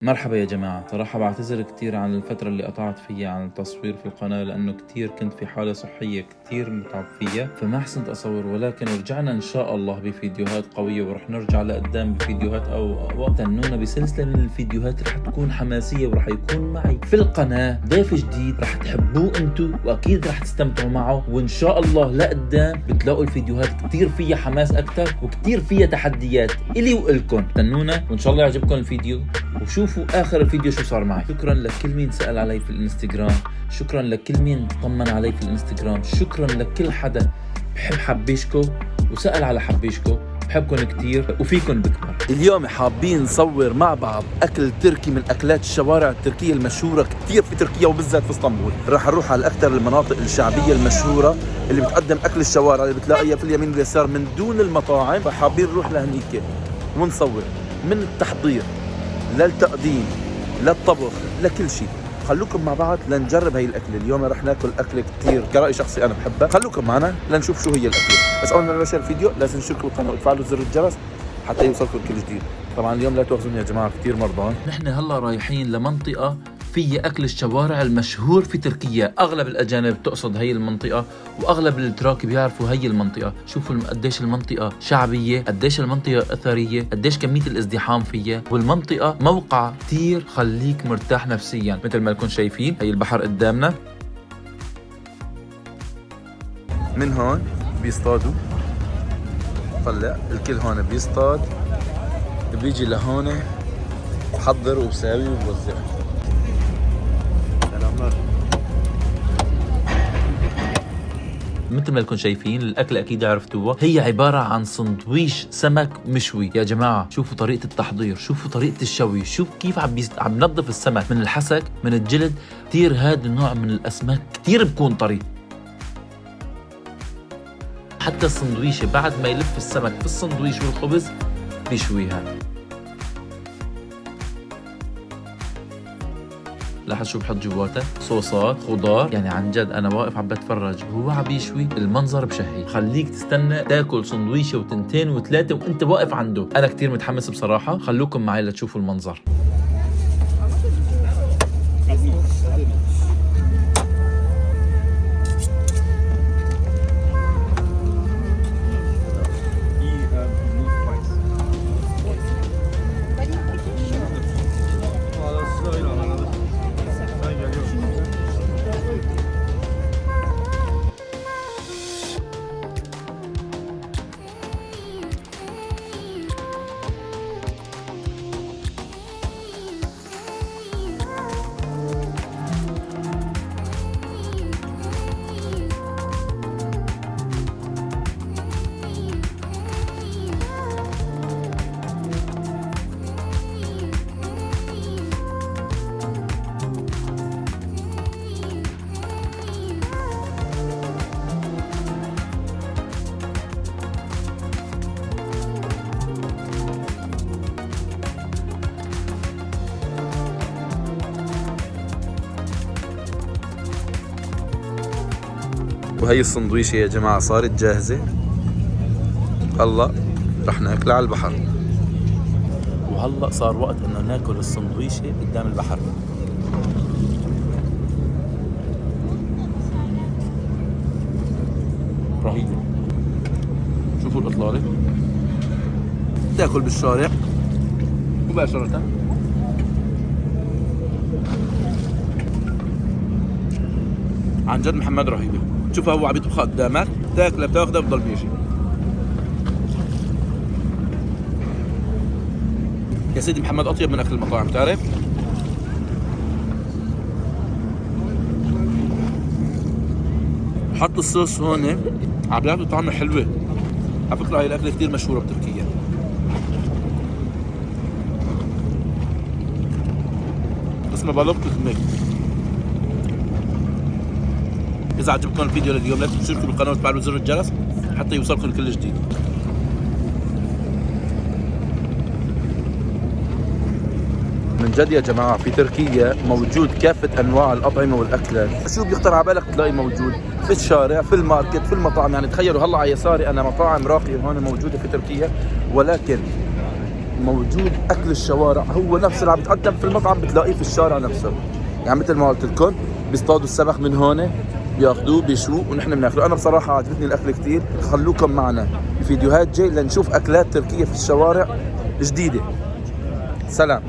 مرحبا يا جماعة. صراحة بعتذر كتير عن الفترة اللي قطعت فيها عن التصوير في القناة، لأنه كتير كنت في حالة صحية كتير متعب فيها، فما حسنت أصور. ولكن رجعنا إن شاء الله بفيديوهات قوية، ورح نرجع لقدام بفيديوهات أو تنونا بسلسلة من الفيديوهات رح تكون حماسية، ورح يكون معي في القناة ضيف جديد رح تحبوه انتو، وأكيد رح تستمتعوا معه. وإن شاء الله لقدام بتلاقوا الفيديوهات كتير فيها حماس أكتر وكتير فيها تحديات إلي وإلكم. تنونا وإن شاء الله يعجبكم الفيديو، وشوفوا اخر الفيديو شو صار معي. شكرا لكل مين سأل علي في الانستغرام، شكرا لكل مين طمن علي في الانستغرام، شكرا لكل حدا بحب حبيشكو وسأل على حبيشكو. بحبكم كتير وفيكم بكبر. اليوم حابين نصور مع بعض اكل تركي من اكلات الشوارع التركية المشهورة كتير في تركيا وبالذات في اسطنبول. راح نروح على اكثر المناطق الشعبية المشهورة اللي بتقدم اكل الشوارع اللي بتلاقيها في اليمين واليسار من دون المطاعم، فحابين نروح لهنيك ونصور من التحضير للتقديم للطبخ لكل شيء. خلوكم مع بعض لنجرب هاي الأكلة. اليوم رح ناكل أكلة كتير كرأي شخصي أنا بحبها. خلوكم معنا لنشوف شو هي الأكلة. بس أول ما نبلش الفيديو لازم تشتركوا بالقناة وتفعلوا زر الجرس حتى يوصلكم كل جديد. طبعا اليوم لا تؤاخذوني يا جماعة كتير مرضان. نحن هلا رايحين لمنطقة في أكل الشوارع المشهور في تركيا. أغلب الأجانب تقصد هي المنطقة، وأغلب التراك بيعرفوا هي المنطقة. شوفوا قديش المنطقة شعبية، قديش المنطقة أثرية، قديش كمية الازدحام فيها، والمنطقة موقع كتير خليك مرتاح نفسيا. مثل ما لكم شايفين هي البحر قدامنا، من هون بيصطادوا. طلع الكل هون بيصطاد، بيجي لهون بحضر وبساوي وبوزع. مثل ما لكم شايفين الأكل أكيد عرفتوها، هي عبارة عن سندويش سمك مشوي. يا جماعة شوفوا طريقة التحضير، شوفوا طريقة الشوي، شوف كيف عم ننظف السمك من الحسك من الجلد. كتير هذا النوع من الأسماك كتير بكون طري. حتى السندويشة بعد ما يلف السمك في السندويش والخبز بيشويها. لاحظ شو بحط جواته؟ صوصات خضار. يعني عن جد انا واقف عم بتفرج وهو عم بيشوي، المنظر بشهي. خليك تستنى تاكل سندويشه وتنتين وثلاثه وانت واقف عنده. انا كتير متحمس بصراحه، خلوكم معي لتشوفوا المنظر. وهي السندويشة يا جماعة صارت جاهزة. هلا رح ناكلها على البحر. وهلا صار وقت انه ناكل السندويشة قدام البحر. رهيبة. شوفوا الإطلالة تاكل بالشارع مباشرة. عن جد محمد رهيبة. شوفها هو عم يطبخها قدامك، تاكلها بتاخذها بضل بيجي. يا سيدي محمد اطيب من اكل المطاعم تعرف. حط الصوص هون عم بيعطي طعمه حلوة. على فكرة هاي الاكلة كثير مشهورة بتركيا. اسمها بالوك كمك. إذا عجبكم الفيديو لليوم لا تنسوا تشتركوا بالقناة وتفعلوا زر الجرس حتى يوصلكم كل جديد. من جد يا جماعة في تركيا موجود كافة أنواع الأطعمة والأكلات. شو بيخطر على بالك تلاقي موجود في الشارع، في الماركت، في المطاعم. يعني تخيلوا هلا على يساري أنا مطاعم راقية هون موجودة في تركيا، ولكن موجود اكل الشوارع هو نفس اللي عم بتقدم في المطعم بتلاقيه في الشارع نفسه. يعني مثل ما قلت لكم بيصطادوا السمك من هون بياخذوه بيشووه ونحن بناكله. انا بصراحه عجبتني الاكل كثير. خلوكم معنا بفيديوهات جاي لنشوف اكلات تركيه في الشوارع جديده. سلام.